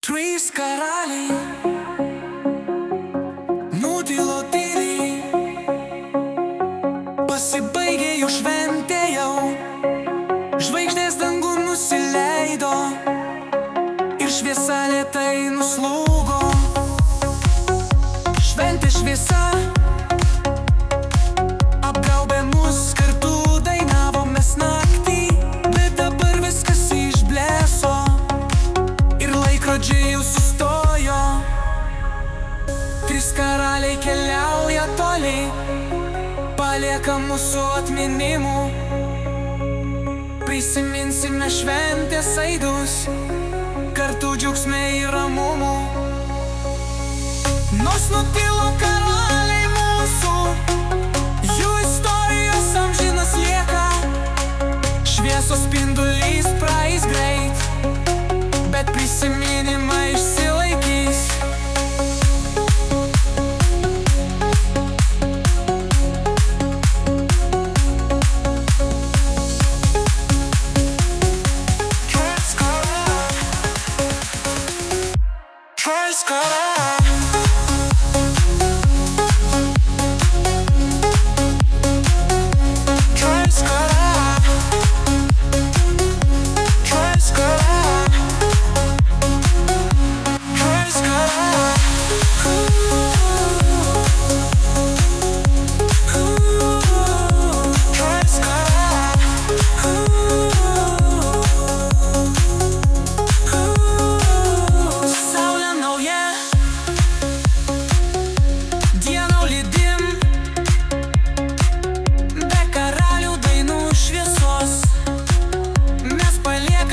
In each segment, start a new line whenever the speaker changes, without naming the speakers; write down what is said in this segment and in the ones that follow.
Trys karaliai nutilo tyliai, pasibaigė jų šventė jau, žvaigždės dangun nusileido ir šviesa lėtai nuslūgo. Šventės šviesa apgaubė mus, kartu dainavom mes naktį, bet dabar viskas išblėso ir laikrodžiai jau sustojo. Trys karaliai keliauja toli, palieka mūsų atminimų. Prisiminsime šventės aidus, kartu džiaugsme ir ramumų. Nors nutilo karaliai mūsų, jų istorijos amžinas lieka. Šviesos spindulys praeis greit, bet prisiminimai išsilaikys.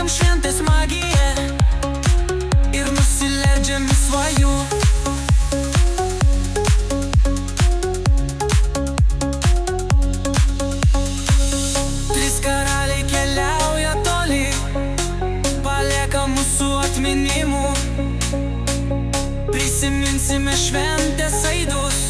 Šventės magija ir nusileidžiam į svajų. Trys karaliai keliauja toli, palieka mūsų atminimų. Prisiminsime šventės aidus,